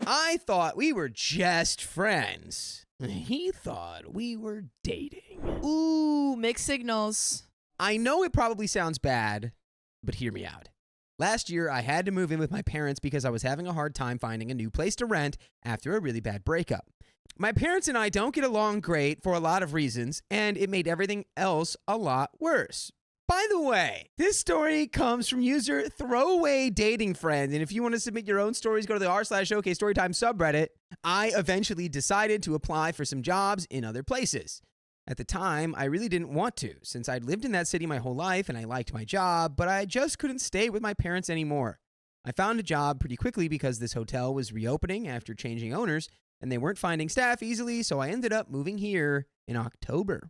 I thought we were just friends. He thought we were dating. Ooh, mixed signals. I know it probably sounds bad, but hear me out. Last year, I had to move in with my parents because I was having a hard time finding a new place to rent after a really bad breakup. My parents and I don't get along great for a lot of reasons, and it made everything else a lot worse. By the way, this story comes from user Throwaway Dating Friend, and if you want to submit your own stories, go to the r/OK Storytime subreddit. I eventually decided to apply for some jobs in other places. At the time, I really didn't want to, since I'd lived in that city my whole life and I liked my job, but I just couldn't stay with my parents anymore. I found a job pretty quickly because this hotel was reopening after changing owners, and they weren't finding staff easily, so I ended up moving here in October.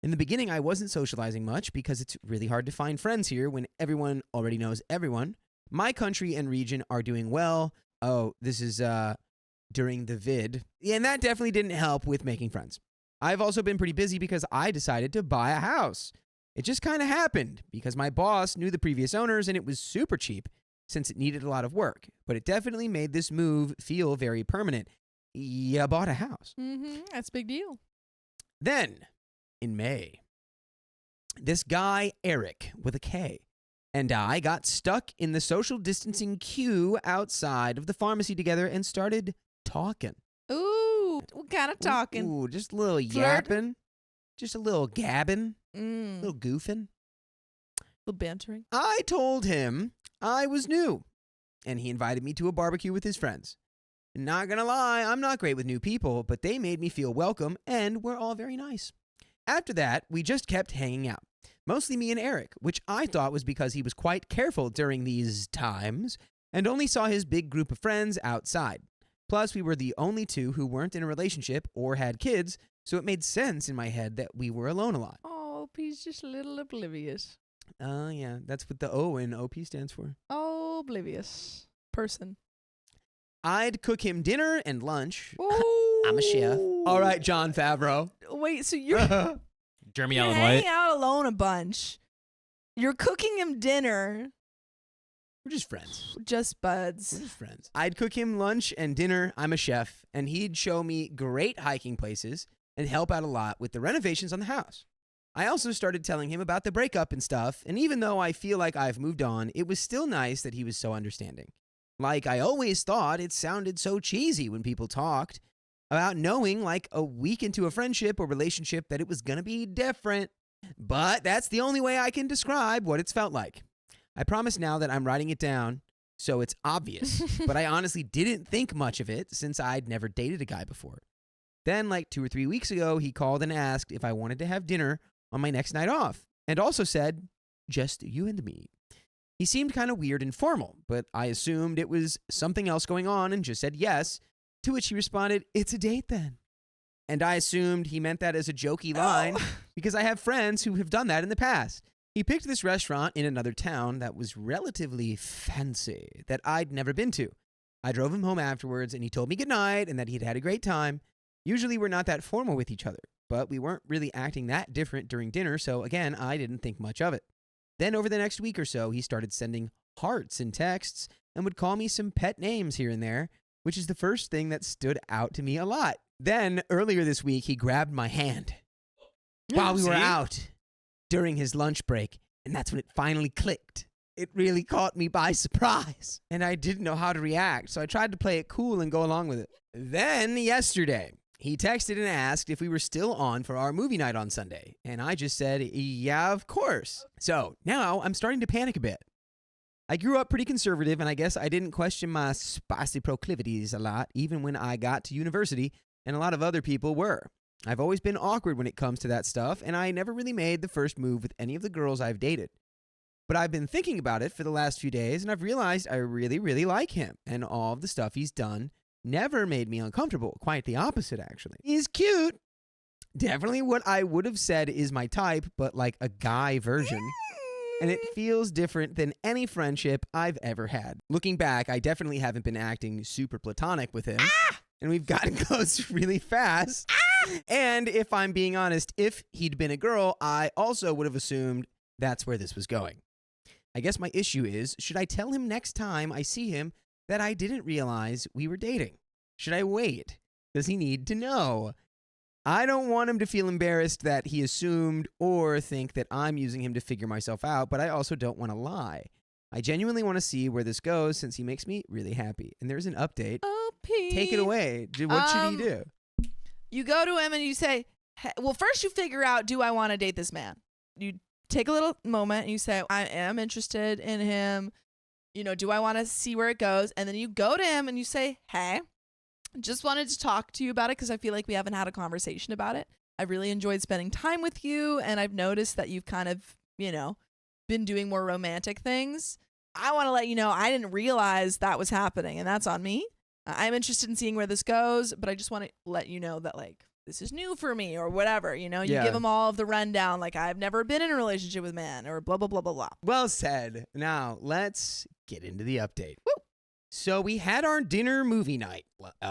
In the beginning, I wasn't socializing much because it's really hard to find friends here when everyone already knows everyone. My country and region are doing well. Oh, this is during the vid. Yeah, and that definitely didn't help with making friends. I've also been pretty busy because I decided to buy a house. It just kind of happened because my boss knew the previous owners and it was super cheap since it needed a lot of work. But it definitely made this move feel very permanent. You bought a house. That's a big deal. Then, in May, this guy, Eric, with a K, and I got stuck in the social distancing queue outside of the pharmacy together and started talking. Ooh, what kind of talking? Ooh, just a little yapping. Just a little gabbing. A little goofing. A little bantering. I told him I was new, and he invited me to a barbecue with his friends. Not gonna lie, I'm not great with new people, but they made me feel welcome, and we're all very nice. After that, we just kept hanging out. Mostly me and Eric, which I thought was because he was quite careful during these times, and only saw his big group of friends outside. Plus, we were the only two who weren't in a relationship or had kids, so it made sense in my head that we were alone a lot. Oh, he's just a little oblivious. Yeah, that's what the O in OP stands for. Oh, oblivious person. I'd cook him dinner and lunch. Ooh. I'm a chef. All right, Jon Favreau. Wait, so you're, Jeremy you're Allen hanging White. out alone a bunch. You're cooking him dinner. We're just friends. Just buds. We're just friends. I'd cook him lunch and dinner. I'm a chef. And he'd show me great hiking places and help out a lot with the renovations on the house. I also started telling him about the breakup and stuff. And even though I feel like I've moved on, it was still nice that he was so understanding. Like, I always thought it sounded so cheesy when people talked about knowing, like, a week into a friendship or relationship that it was going to be different. But that's the only way I can describe what it's felt like. I promise now that I'm writing it down, so it's obvious. But I honestly didn't think much of it since I'd never dated a guy before. Then, like 2 or 3 weeks ago, he called and asked if I wanted to have dinner on my next night off, and also said, just you and me. He seemed kind of weird and formal, but I assumed it was something else going on and just said yes, to which he responded, it's a date then. And I assumed he meant that as a jokey line because I have friends who have done that in the past. He picked this restaurant in another town that was relatively fancy that I'd never been to. I drove him home afterwards and he told me goodnight and that he'd had a great time. Usually we're not that formal with each other, but we weren't really acting that different during dinner, so again, I didn't think much of it. Then over the next week or so, he started sending hearts in texts and would call me some pet names here and there, which is the first thing that stood out to me a lot. Then earlier this week, he grabbed my hand while we were out during his lunch break, and that's when it finally clicked. It really caught me by surprise, and I didn't know how to react, so I tried to play it cool and go along with it. Then yesterday, he texted and asked if we were still on for our movie night on Sunday, and I just said, yeah, of course. So now I'm starting to panic a bit. I grew up pretty conservative, and I guess I didn't question my spicy proclivities a lot, even when I got to university, and a lot of other people were. I've always been awkward when it comes to that stuff, and I never really made the first move with any of the girls I've dated. But I've been thinking about it for the last few days, and I've realized I really, really like him, and all of the stuff he's done never made me uncomfortable. Quite the opposite, actually. He's cute. Definitely what I would have said is my type, but like a guy version. And it feels different than any friendship I've ever had. Looking back, I definitely haven't been acting super platonic with him. And we've gotten close really fast. And if I'm being honest, if he'd been a girl, I also would have assumed that's where this was going. I guess my issue is, should I tell him next time I see him that I didn't realize we were dating. Should I wait? Does he need to know? I don't want him to feel embarrassed that he assumed or think that I'm using him to figure myself out, but I also don't want to lie. I genuinely want to see where this goes since he makes me really happy. And there's an update. OP. Take it away. What should he do? You go to him and you say, well, first you figure out, do I want to date this man? You take a little moment and you say, I am interested in him. Do I want to see where it goes? And then you go to him and you say, hey, just wanted to talk to you about it because I feel like we haven't had a conversation about it. I really enjoyed spending time with you, and I've noticed that you've kind of, been doing more romantic things. I want to let you know I didn't realize that was happening, and that's on me. I'm interested in seeing where this goes, but I just want to let you know that, this is new for me or whatever. You give them all of the rundown, like, I've never been in a relationship with man or blah, blah, blah, blah, blah. Well said. Now, let's get into the update. Woo! So we had our dinner movie night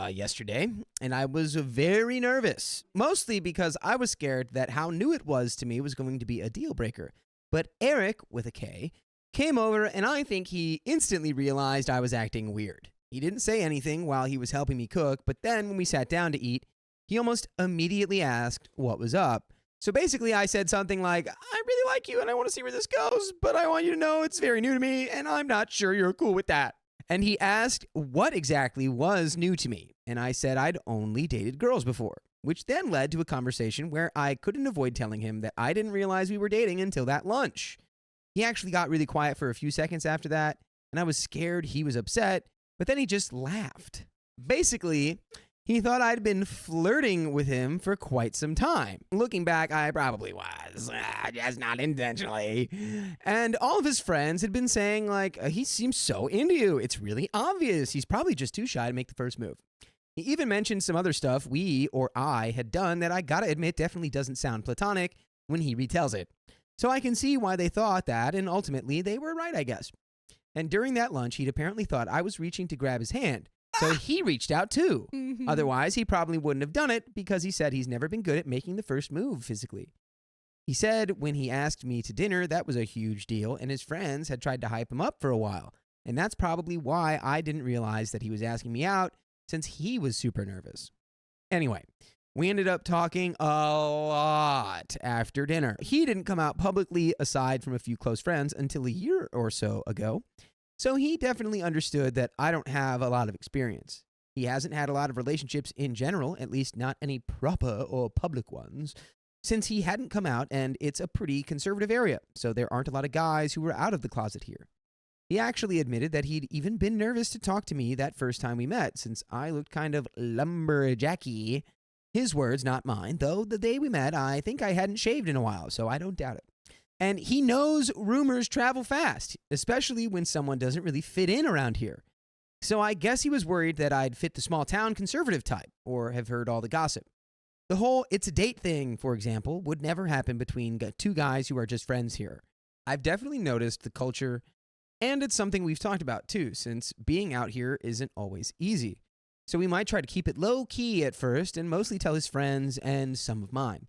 yesterday, and I was very nervous, mostly because I was scared that how new it was to me was going to be a deal breaker. But Eric, with a K, came over, and I think he instantly realized I was acting weird. He didn't say anything while he was helping me cook, but then when we sat down to eat, he almost immediately asked what was up. So basically I said something like, I really like you and I want to see where this goes, but I want you to know it's very new to me and I'm not sure you're cool with that. And he asked what exactly was new to me, and I said I'd only dated girls before, which then led to a conversation where I couldn't avoid telling him that I didn't realize we were dating until that lunch. He actually got really quiet for a few seconds after that, and I was scared he was upset, but then he just laughed. Basically, he thought I'd been flirting with him for quite some time. Looking back, I probably was, just not intentionally. And all of his friends had been saying, he seems so into you. It's really obvious. He's probably just too shy to make the first move. He even mentioned some other stuff I had done that I gotta admit definitely doesn't sound platonic when he retells it. So I can see why they thought that, and ultimately they were right, I guess. And during that lunch, he'd apparently thought I was reaching to grab his hand. So he reached out too. Mm-hmm. Otherwise, he probably wouldn't have done it because he said he's never been good at making the first move physically. He said when he asked me to dinner, that was a huge deal, and his friends had tried to hype him up for a while. And that's probably why I didn't realize that he was asking me out, since he was super nervous. Anyway, we ended up talking a lot after dinner. He didn't come out publicly aside from a few close friends until a year or so ago. So he definitely understood that I don't have a lot of experience. He hasn't had a lot of relationships in general, at least not any proper or public ones, since he hadn't come out, and it's a pretty conservative area, so there aren't a lot of guys who were out of the closet here. He actually admitted that he'd even been nervous to talk to me that first time we met, since I looked kind of lumberjacky. His words, not mine, though the day we met, I think I hadn't shaved in a while, so I don't doubt it. And he knows rumors travel fast, especially when someone doesn't really fit in around here. So I guess he was worried that I'd fit the small town conservative type, or have heard all the gossip. The whole it's a date thing, for example, would never happen between two guys who are just friends here. I've definitely noticed the culture, and it's something we've talked about too, since being out here isn't always easy. So we might try to keep it low-key at first and mostly tell his friends and some of mine.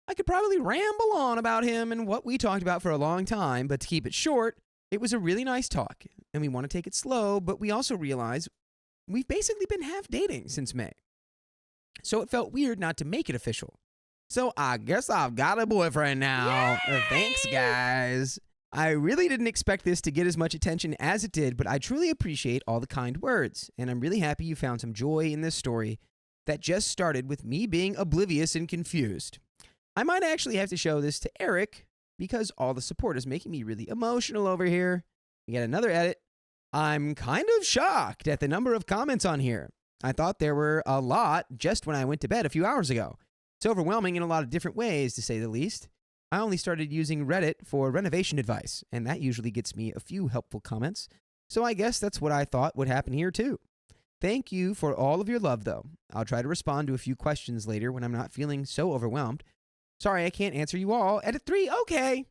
I could probably ramble on about him and what we talked about for a long time, but to keep it short, it was a really nice talk, and we want to take it slow, but we also realize we've basically been half dating since May. So it felt weird not to make it official. So I guess I've got a boyfriend now. Thanks, guys. I really didn't expect this to get as much attention as it did, but I truly appreciate all the kind words, and I'm really happy you found some joy in this story that just started with me being oblivious and confused. I might actually have to show this to Eric because all the support is making me really emotional over here. We got another edit. I'm kind of shocked at the number of comments on here. I thought there were a lot just when I went to bed a few hours ago. It's overwhelming in a lot of different ways, to say the least. I only started using Reddit for renovation advice, and that usually gets me a few helpful comments. So I guess that's what I thought would happen here too. Thank you for all of your love, though. I'll try to respond to a few questions later when I'm not feeling so overwhelmed. Sorry, I can't answer you all. Edit 3, okay.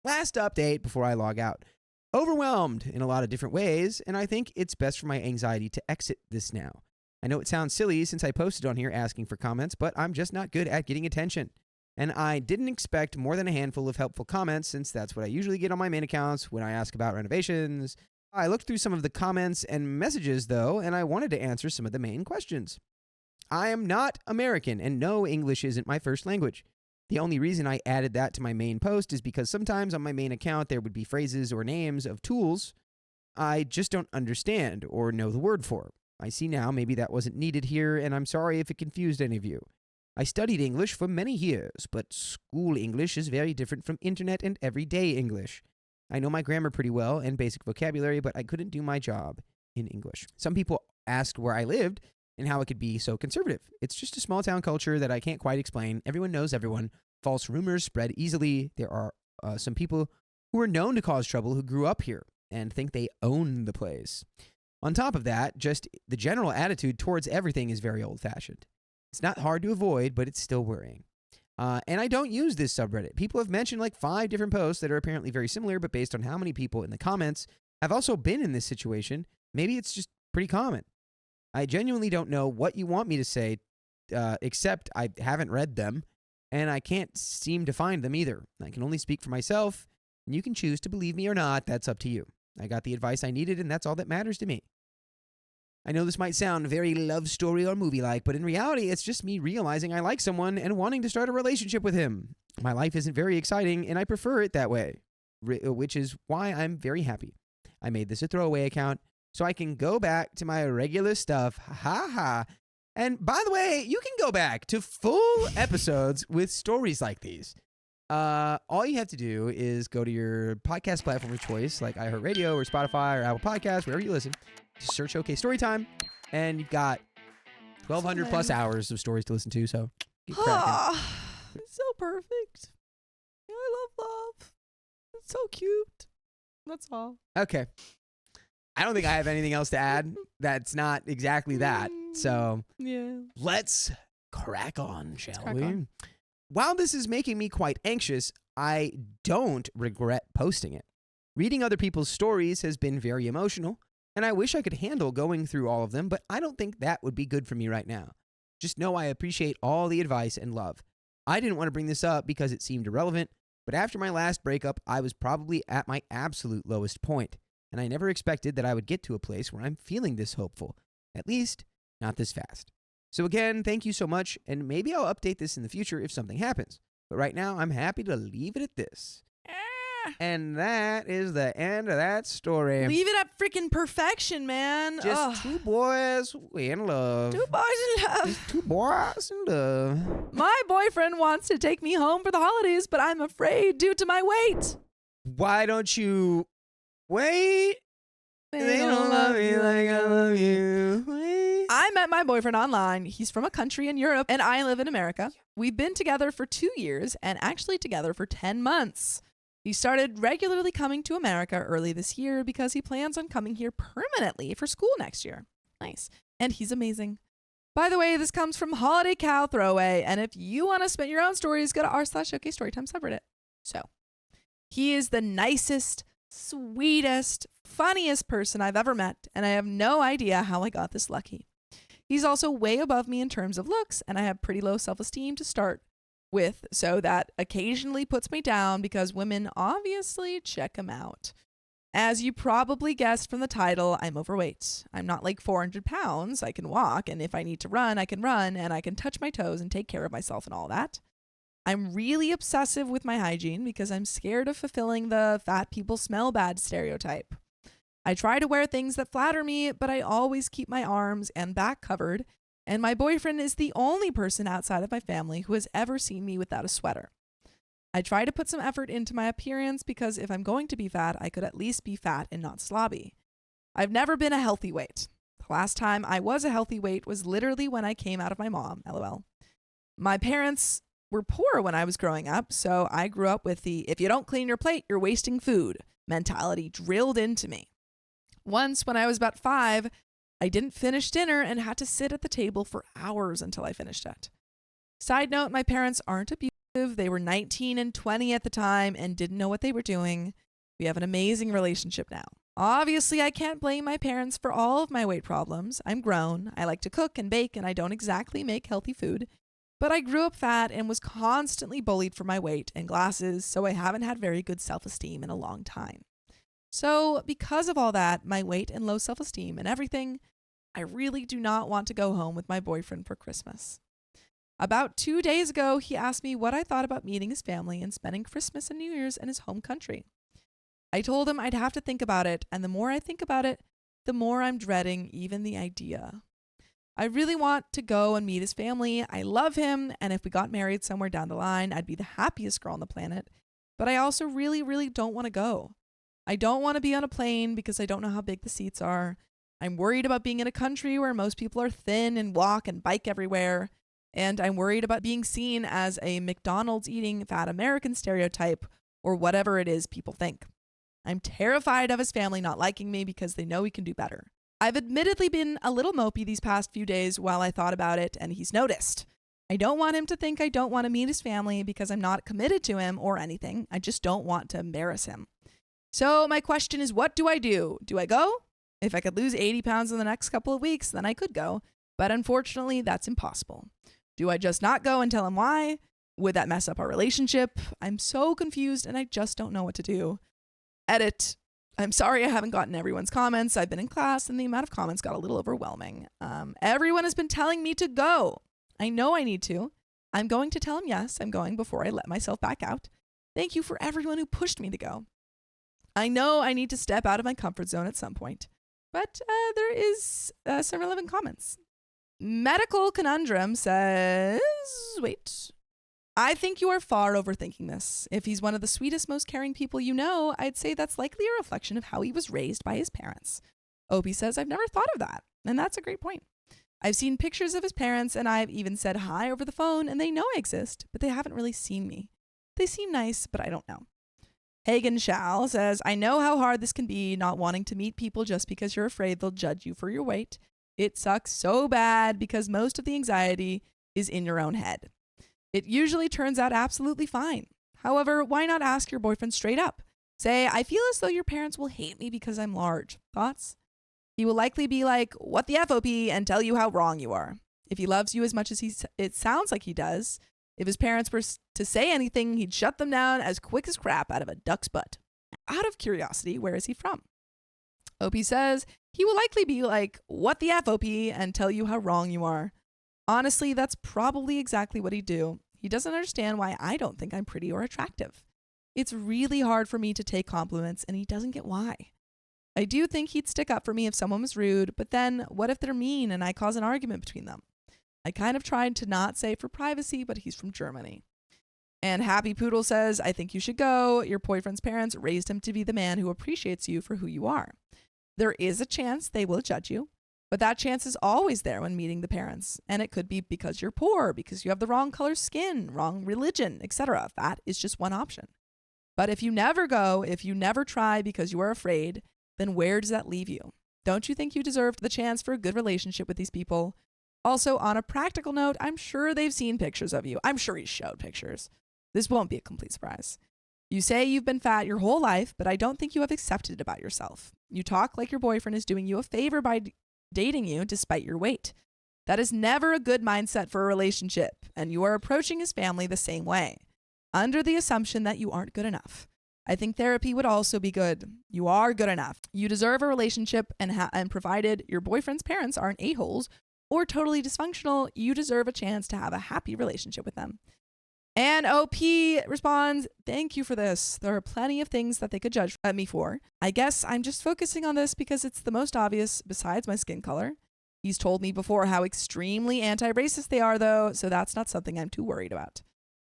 Last update before I log out. Overwhelmed in a lot of different ways, and I think it's best for my anxiety to exit this now. I know it sounds silly since I posted on here asking for comments, but I'm just not good at getting attention. And I didn't expect more than a handful of helpful comments since that's what I usually get on my main accounts when I ask about renovations, I looked through some of the comments and messages, though, and I wanted to answer some of the main questions. I am not American, and no, English isn't my first language. The only reason I added that to my main post is because sometimes on my main account there would be phrases or names of tools I just don't understand or know the word for. I see now maybe that wasn't needed here, and I'm sorry if it confused any of you. I studied English for many years, but school English is very different from internet and everyday English. I know my grammar pretty well and basic vocabulary, but I couldn't do my job in English. Some people asked where I lived and how it could be so conservative. It's just a small town culture that I can't quite explain. Everyone knows everyone. False rumors spread easily. There are some people who are known to cause trouble who grew up here and think they own the place. On top of that, just the general attitude towards everything is very old-fashioned. It's not hard to avoid, but it's still worrying. And I don't use this subreddit. People have mentioned like 5 different posts that are apparently very similar, but based on how many people in the comments have also been in this situation, maybe it's just pretty common. I genuinely don't know what you want me to say, except I haven't read them, and I can't seem to find them either. I can only speak for myself, and you can choose to believe me or not. That's up to you. I got the advice I needed, and that's all that matters to me. I know this might sound very love story or movie-like, but in reality, it's just me realizing I like someone and wanting to start a relationship with him. My life isn't very exciting, and I prefer it that way, which is why I'm very happy. I made this a throwaway account so I can go back to my regular stuff. Ha ha. And by the way, you can go back to full episodes with stories like these. All you have to do is go to your podcast platform of choice, like iHeartRadio or Spotify or Apple Podcasts, wherever you listen. Search OK Storytime, and you've got 1,200 plus hours of stories to listen to, so keep cracking. It's so perfect. I love love. It's so cute. That's all. Okay. I don't think I have anything else to add that's not exactly that. So yeah, let's crack on, shall we? While this is making me quite anxious, I don't regret posting it. Reading other people's stories has been very emotional, and I wish I could handle going through all of them, but I don't think that would be good for me right now. Just know I appreciate all the advice and love. I didn't want to bring this up because it seemed irrelevant, but after my last breakup, I was probably at my absolute lowest point, and I never expected that I would get to a place where I'm feeling this hopeful. At least, not this fast. So again, thank you so much, and maybe I'll update this in the future if something happens. But right now, I'm happy to leave it at this. And that is the end of that story. Leave it at freaking perfection, man. Just 2 boys in love. 2 boys in love. Just 2 boys in love. My boyfriend wants to take me home for the holidays, but I'm afraid due to my weight. Why don't you wait? They don't love me like I love you. Wait. I met my boyfriend online. He's from a country in Europe, and I live in America. We've been together for 2 years and actually together for 10 months. He started regularly coming to America early this year because he plans on coming here permanently for school next year. Nice. And he's amazing. By the way, this comes from Holiday Cow Throwaway, and if you want to spit your own stories, go to r/OKStorytime subreddit. So, he is the nicest, sweetest, funniest person I've ever met, and I have no idea how I got this lucky. He's also way above me in terms of looks, and I have pretty low self-esteem to start with, so that occasionally puts me down because women obviously check him out. As you probably guessed from the title, I'm overweight. I'm not like 400 pounds. I can walk, and if I need to run, I can run, and I can touch my toes and take care of myself and all that. I'm really obsessive with my hygiene because I'm scared of fulfilling the fat people smell bad stereotype. I try to wear things that flatter me, but I always keep my arms and back covered, and my boyfriend is the only person outside of my family who has ever seen me without a sweater. I try to put some effort into my appearance because if I'm going to be fat, I could at least be fat and not slobby. I've never been a healthy weight. The last time I was a healthy weight was literally when I came out of my mom, LOL. My parents were poor when I was growing up, so I grew up with the if you don't clean your plate, you're wasting food mentality drilled into me. Once, when I was about 5, I didn't finish dinner and had to sit at the table for hours until I finished it. Side note, my parents aren't abusive. They were 19 and 20 at the time and didn't know what they were doing. We have an amazing relationship now. Obviously, I can't blame my parents for all of my weight problems. I'm grown. I like to cook and bake, and I don't exactly make healthy food. But I grew up fat and was constantly bullied for my weight and glasses, so I haven't had very good self-esteem in a long time. So because of all that, my weight and low self-esteem and everything, I really do not want to go home with my boyfriend for Christmas. About 2 days ago, he asked me what I thought about meeting his family and spending Christmas and New Year's in his home country. I told him I'd have to think about it, and the more I think about it, the more I'm dreading even the idea. I really want to go and meet his family. I love him, and if we got married somewhere down the line, I'd be the happiest girl on the planet. But I also really, really don't want to go. I don't want to be on a plane because I don't know how big the seats are. I'm worried about being in a country where most people are thin and walk and bike everywhere. And I'm worried about being seen as a McDonald's eating fat American stereotype or whatever it is people think. I'm terrified of his family not liking me because they know he can do better. I've admittedly been a little mopey these past few days while I thought about it, and he's noticed. I don't want him to think I don't want to meet his family because I'm not committed to him or anything. I just don't want to embarrass him. So my question is, what do I do? Do I go? If I could lose 80 pounds in the next couple of weeks, then I could go. But unfortunately, that's impossible. Do I just not go and tell him why? Would that mess up our relationship? I'm so confused and I just don't know what to do. Edit. I'm sorry I haven't gotten everyone's comments. I've been in class and the amount of comments got a little overwhelming. Everyone has been telling me to go. I know I need to. I'm going to tell him yes, I'm going before I let myself back out. Thank you for everyone who pushed me to go. I know I need to step out of my comfort zone at some point. But there is some relevant comments. Medical Conundrum says, wait. I think you are far overthinking this. If he's one of the sweetest, most caring people you know, I'd say that's likely a reflection of how he was raised by his parents. Opie says, I've never thought of that. And that's a great point. I've seen pictures of his parents and I've even said hi over the phone and they know I exist, but they haven't really seen me. They seem nice, but I don't know. Hagen Schall says, I know how hard this can be, not wanting to meet people just because you're afraid they'll judge you for your weight. It sucks so bad because most of the anxiety is in your own head. It usually turns out absolutely fine. However, why not ask your boyfriend straight up? Say, I feel as though your parents will hate me because I'm large. Thoughts? He will likely be like, what the FOP, and tell you how wrong you are. If he loves you as much as it sounds like he does, if his parents were to say anything, he'd shut them down as quick as crap out of a duck's butt. Out of curiosity, where is he from? Opie says, he will likely be like, what the FOP, and tell you how wrong you are. Honestly, that's probably exactly what he'd do. He doesn't understand why I don't think I'm pretty or attractive. It's really hard for me to take compliments, and he doesn't get why. I do think he'd stick up for me if someone was rude, but then what if they're mean and I cause an argument between them? I kind of tried to not say for privacy, but he's from Germany. And Happy Poodle says, I think you should go. Your boyfriend's parents raised him to be the man who appreciates you for who you are. There is a chance they will judge you, but that chance is always there when meeting the parents. And it could be because you're poor, because you have the wrong color skin, wrong religion, etc. That is just one option. But if you never go, if you never try because you are afraid, then where does that leave you? Don't you think you deserved the chance for a good relationship with these people? Also, on a practical note, I'm sure they've seen pictures of you. I'm sure he showed pictures. This won't be a complete surprise. You say you've been fat your whole life, but I don't think you have accepted it about yourself. You talk like your boyfriend is doing you a favor by dating you despite your weight. That is never a good mindset for a relationship, and you are approaching his family the same way, under the assumption that you aren't good enough. I think therapy would also be good. You are good enough. You deserve a relationship, and provided your boyfriend's parents aren't a-holes or totally dysfunctional, you deserve a chance to have a happy relationship with them. And OP responds, thank you for this. There are plenty of things that they could judge me for. I guess I'm just focusing on this because it's the most obvious besides my skin color. He's told me before how extremely anti-racist they are, though, so that's not something I'm too worried about.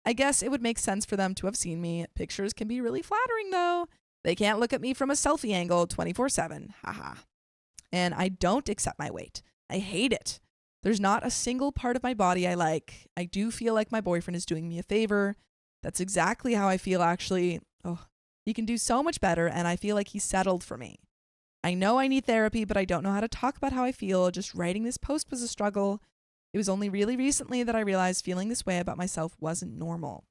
I guess it would make sense for them to have seen me. Pictures can be really flattering, though. They can't look at me from a selfie angle 24/7. Haha. And I don't accept my weight. I hate it. There's not a single part of my body I like. I do feel like my boyfriend is doing me a favor. That's exactly how I feel, actually. Oh, he can do so much better, and I feel like he settled for me. I know I need therapy, but I don't know how to talk about how I feel. Just writing this post was a struggle. It was only really recently that I realized feeling this way about myself wasn't normal.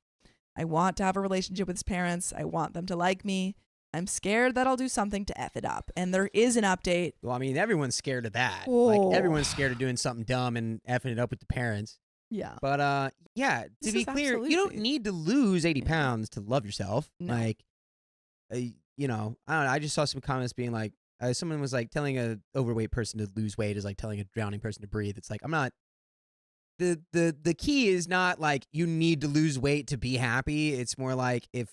I want to have a relationship with his parents. I want them to like me. I'm scared that I'll do something to F it up. And there is an update. Well, I mean, everyone's scared of that. Oh. Like, everyone's scared of doing something dumb and effing it up with the parents. Yeah. But, yeah, to This be is clear, you don't absolutely- need to lose 80 pounds to love yourself. No. Like, you know, I don't know. I just saw some comments being like, someone was like telling a overweight person to lose weight is like telling a drowning person to breathe. It's like, I'm not. The key is not like you need to lose weight to be happy. It's more like if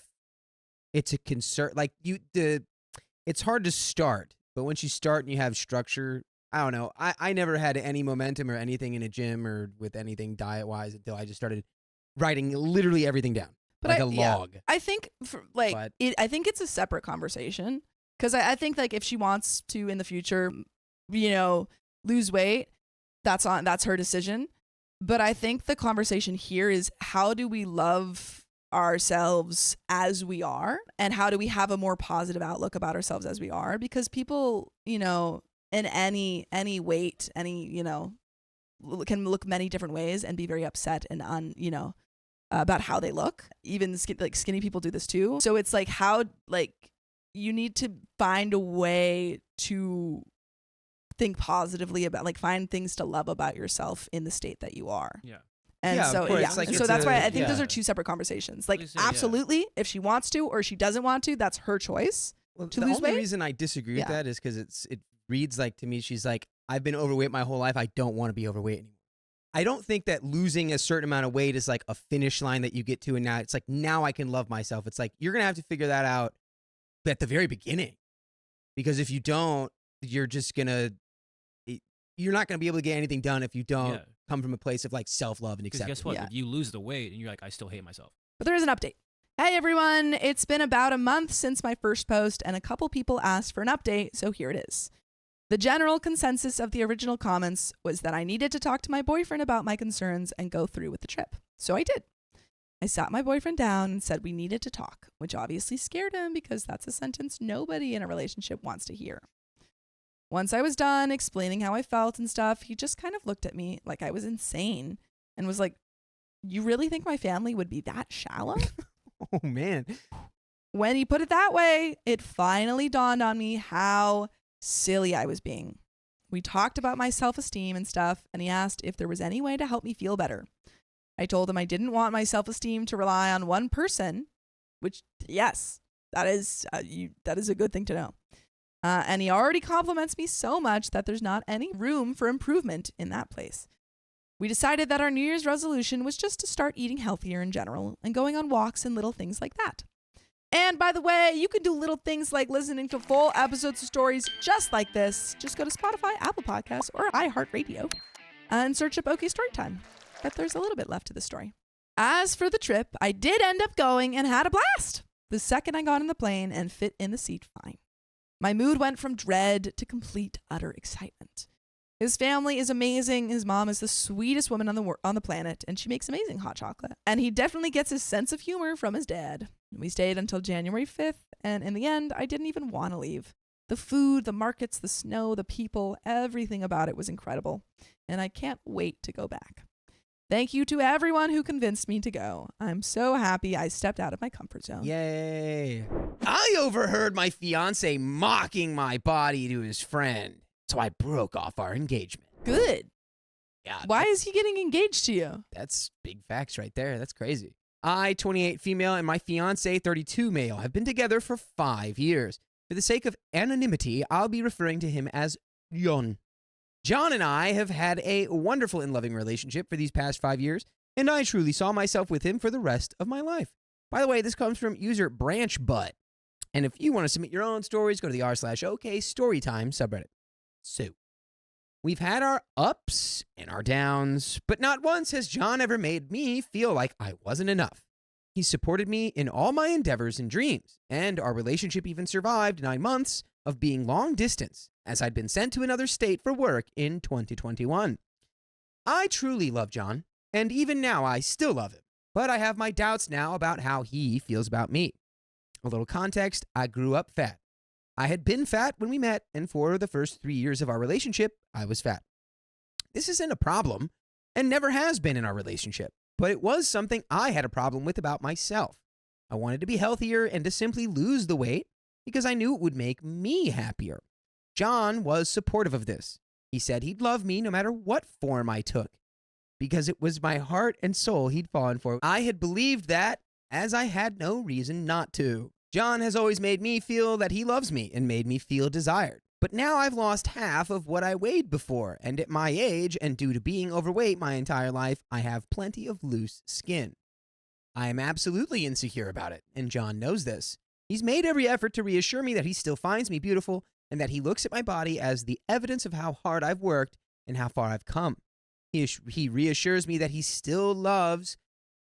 it's a concern, like it's hard to start, but once you start and you have structure, I don't know. I never had any momentum or anything in a gym or with anything diet wise until I just started writing literally everything down, But like a yeah, log. I think I think it's a separate conversation because I think like if she wants to in the future, you know, lose weight, that's her decision. But I think the conversation here is how do we love ourselves as we are, and how do we have a more positive outlook about ourselves as we are? Because people, you know, in any weight, you know, can look many different ways and be very upset and you know, about how they look. Even skinny people do this too. So it's like how you need to find a way to think positively about, like, find things to love about yourself in the state that you are. Yeah. And Yeah, so of course. yeah, Like, and so it's that's why a- I think those yeah. are two separate conversations. Like, Please do, yeah. absolutely, if she wants to or she doesn't want to, that's her choice. Well, to the lose only weight? reason I disagree with Yeah. that is because it reads like to me she's like, I've been overweight my whole life. I don't want to be overweight anymore. I don't think that losing a certain amount of weight is like a finish line that you get to, and now it's like now I can love myself. It's like you're gonna have to figure that out at the very beginning, because if you don't, you're just gonna you're not gonna be able to get anything done if you don't Yeah. come from a place of like self-love and Because acceptance. guess what? Yeah. If you lose the weight and you're like, I still hate myself. But there is an update. Hey everyone, it's been about a month since my first post and a couple people asked for an update, so here it is. The general consensus of the original comments was that I needed to talk to my boyfriend about my concerns and go through with the trip. So I did. I sat my boyfriend down and said we needed to talk, which obviously scared him because that's a sentence nobody in a relationship wants to hear. Once I was done explaining how I felt and stuff, he just kind of looked at me like I was insane and was like, "You really think my family would be that shallow?" Oh man. When he put it that way, it finally dawned on me how silly I was being. We talked about my self-esteem and stuff, and he asked if there was any way to help me feel better. I told him I didn't want my self-esteem to rely on one person, which, yes, that is a good thing to know. And he already compliments me so much that there's not any room for improvement in that place. We decided that our New Year's resolution was just to start eating healthier in general and going on walks and little things like that. And by the way, you can do little things like listening to full episodes of stories just like this. Just go to Spotify, Apple Podcasts, or iHeartRadio and search up OK Storytime. But there's a little bit left to the story. As for the trip, I did end up going and had a blast the second I got in the plane and fit in the seat fine. My mood went from dread to complete, utter excitement. His family is amazing. His mom is the sweetest woman on the planet, and she makes amazing hot chocolate. And he definitely gets his sense of humor from his dad. We stayed until January 5th, and in the end, I didn't even want to leave. The food, the markets, the snow, the people, everything about it was incredible, and I can't wait to go back. Thank you to everyone who convinced me to go. I'm so happy I stepped out of my comfort zone. Yay. I overheard my fiance mocking my body to his friend, so I broke off our engagement. Good. Yeah. Why is he getting engaged to you? That's big facts right there. That's crazy. I, 28 female, and my fiance, 32 male, have been together for 5 years. For the sake of anonymity, I'll be referring to him as John. John and I have had a wonderful and loving relationship for these past 5 years, and I truly saw myself with him for the rest of my life. By the way, this comes from user Branch Butt. And if you want to submit your own stories, go to the r/OK Storytime subreddit. So, we've had our ups and our downs, but not once has John ever made me feel like I wasn't enough. He supported me in all my endeavors and dreams, and our relationship even survived 9 months of being long distance, as I'd been sent to another state for work in 2021. I truly love John, and even now I still love him, but I have my doubts now about how he feels about me. A little context, I grew up fat. I had been fat when we met, and for the first 3 years of our relationship, I was fat. This isn't a problem, and never has been in our relationship, but it was something I had a problem with about myself. I wanted to be healthier and to simply lose the weight because I knew it would make me happier. John was supportive of this. He said he'd love me no matter what form I took, because it was my heart and soul he'd fallen for. I had believed that, as I had no reason not to. John has always made me feel that he loves me and made me feel desired. But now I've lost half of what I weighed before, and at my age, and due to being overweight my entire life, I have plenty of loose skin. I am absolutely insecure about it, and John knows this. He's made every effort to reassure me that he still finds me beautiful, and that he looks at my body as the evidence of how hard I've worked and how far I've come. He reassures me that he still loves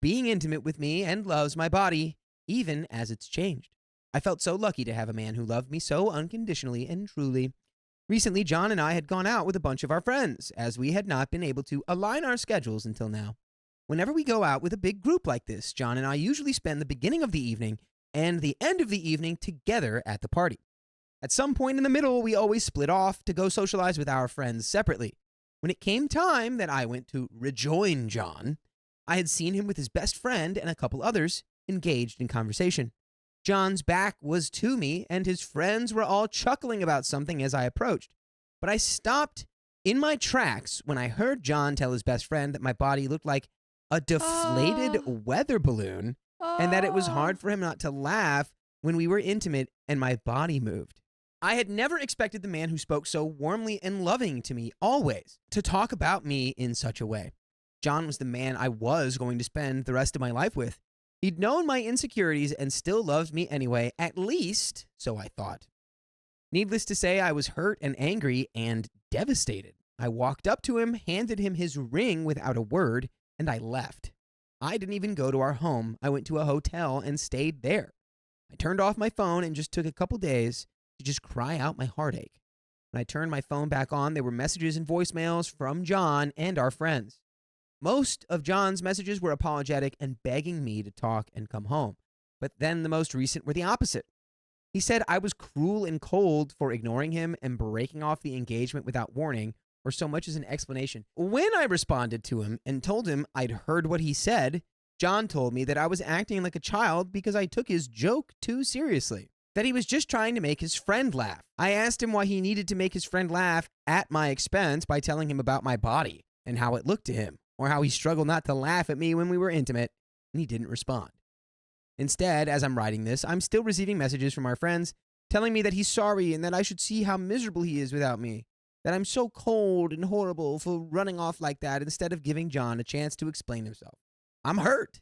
being intimate with me and loves my body, even as it's changed. I felt so lucky to have a man who loved me so unconditionally and truly. Recently, John and I had gone out with a bunch of our friends, as we had not been able to align our schedules until now. Whenever we go out with a big group like this, John and I usually spend the beginning of the evening and the end of the evening together at the party. At some point in the middle, we always split off to go socialize with our friends separately. When it came time that I went to rejoin John, I had seen him with his best friend and a couple others engaged in conversation. John's back was to me, and his friends were all chuckling about something as I approached. But I stopped in my tracks when I heard John tell his best friend that my body looked like a deflated weather balloon, and that it was hard for him not to laugh when we were intimate and my body moved. I had never expected the man who spoke so warmly and loving to me always to talk about me in such a way. John was the man I was going to spend the rest of my life with. He'd known my insecurities and still loved me anyway, at least, so I thought. Needless to say, I was hurt and angry and devastated. I walked up to him, handed him his ring without a word, and I left. I didn't even go to our home. I went to a hotel and stayed there. I turned off my phone and just took a couple days to just cry out my heartache. When I turned my phone back on, there were messages and voicemails from John and our friends. Most of John's messages were apologetic and begging me to talk and come home. But then the most recent were the opposite. He said I was cruel and cold for ignoring him and breaking off the engagement without warning or so much as an explanation. When I responded to him and told him I'd heard what he said, John told me that I was acting like a child because I took his joke too seriously, that he was just trying to make his friend laugh. I asked him why he needed to make his friend laugh at my expense by telling him about my body and how it looked to him, or how he struggled not to laugh at me when we were intimate, and he didn't respond. Instead, as I'm writing this, I'm still receiving messages from our friends telling me that he's sorry and that I should see how miserable he is without me, that I'm so cold and horrible for running off like that instead of giving John a chance to explain himself. I'm hurt.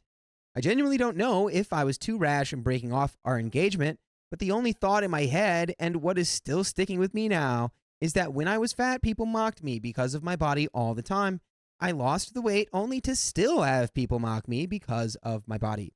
I genuinely don't know if I was too rash in breaking off our engagement, but the only thought in my head, and what is still sticking with me now, is that when I was fat, people mocked me because of my body all the time. I lost the weight only to still have people mock me because of my body.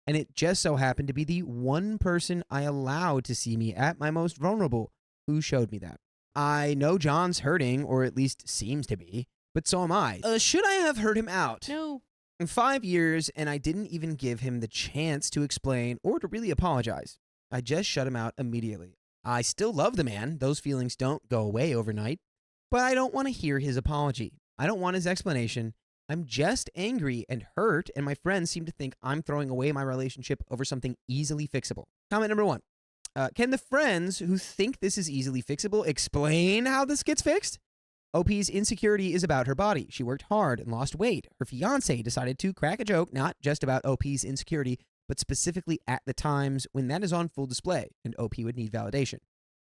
And it just so happened to be the one person I allowed to see me at my most vulnerable who showed me that. I know John's hurting, or at least seems to be, but so am I. Should I have heard him out? No. In 5 years, and I didn't even give him the chance to explain or to really apologize. I just shut him out immediately. I still love the man. Those feelings don't go away overnight. But I don't want to hear his apology. I don't want his explanation. I'm just angry and hurt, and my friends seem to think I'm throwing away my relationship over something easily fixable. Comment number 1. Can the friends who think this is easily fixable explain how this gets fixed? OP's insecurity is about her body. She worked hard and lost weight. Her fiancé decided to crack a joke, not just about OP's insecurity, but specifically at the times when that is on full display and OP would need validation.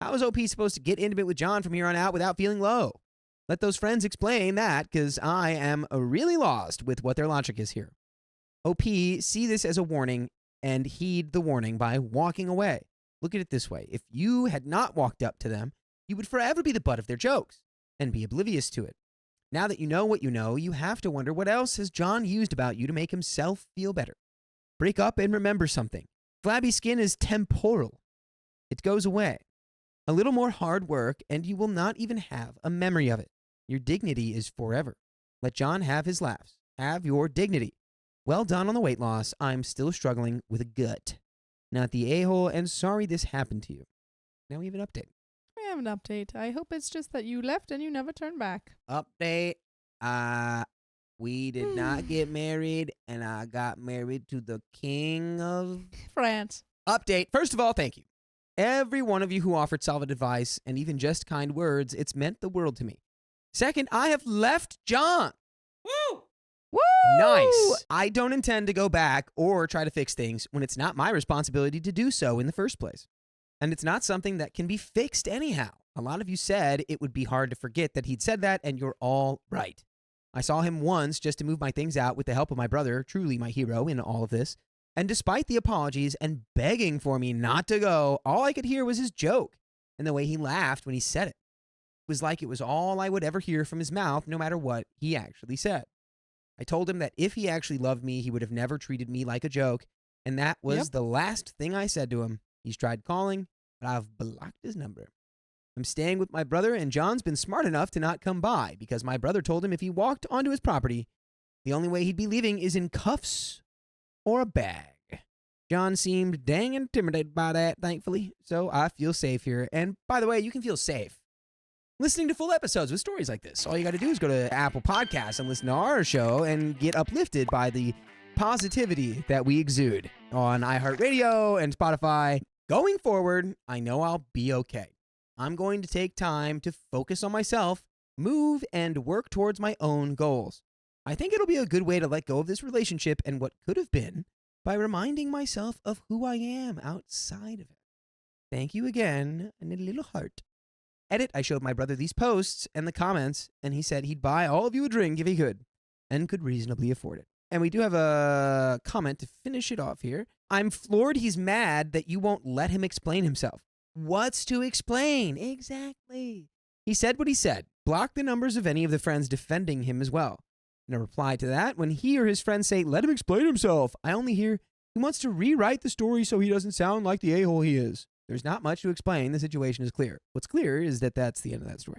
How is OP supposed to get intimate with John from here on out without feeling low? Let those friends explain that, because I am really lost with what their logic is here. OP, see this as a warning and heed the warning by walking away. Look at it this way. If you had not walked up to them, you would forever be the butt of their jokes and be oblivious to it. Now that you know what you know, you have to wonder what else has John used about you to make himself feel better. Break up and remember something. Flabby skin is temporal. It goes away. A little more hard work and you will not even have a memory of it. Your dignity is forever. Let John have his laughs. Have your dignity. Well done on the weight loss. I'm still struggling with a gut. Not the a-hole, and sorry this happened to you. Now we have an update. We have an update. I hope it's just that you left and you never turned back. Update. We did not get married, and I got married to the king of France. Update. First of all, thank you. Every one of you who offered solid advice and even just kind words, it's meant the world to me. Second, I have left John. Woo! Woo! Nice. I don't intend to go back or try to fix things when it's not my responsibility to do so in the first place. And it's not something that can be fixed anyhow. A lot of you said it would be hard to forget that he'd said that, and you're all right. I saw him once just to move my things out with the help of my brother, truly my hero in all of this. And despite the apologies and begging for me not to go, all I could hear was his joke and the way he laughed when he said it. It was like it was all I would ever hear from his mouth, no matter what he actually said. I told him that if he actually loved me, he would have never treated me like a joke, and that was the last thing I said to him. He's tried calling, but I've blocked his number. I'm staying with my brother, and John's been smart enough to not come by because my brother told him if he walked onto his property, the only way he'd be leaving is in cuffs or a bag. John seemed dang intimidated by that, thankfully, so I feel safe here. And by the way, you can feel safe listening to full episodes with stories like this. All you got to do is go to Apple Podcasts and listen to our show and get uplifted by the positivity that we exude on iHeartRadio and Spotify. Going forward, I know I'll be okay. I'm going to take time to focus on myself, move, and work towards my own goals. I think it'll be a good way to let go of this relationship and what could have been by reminding myself of who I am outside of it. Thank you again, and a little heart. Edit, I showed my brother these posts and the comments, and he said he'd buy all of you a drink if he could, and could reasonably afford it. And we do have a comment to finish it off here. I'm floored he's mad that you won't let him explain himself. What's to explain? Exactly. He said what he said. Block the numbers of any of the friends defending him as well. In a reply to that, when he or his friends say, let him explain himself, I only hear he wants to rewrite the story so he doesn't sound like the a-hole he is. There's not much to explain. The situation is clear. What's clear is that that's the end of that story.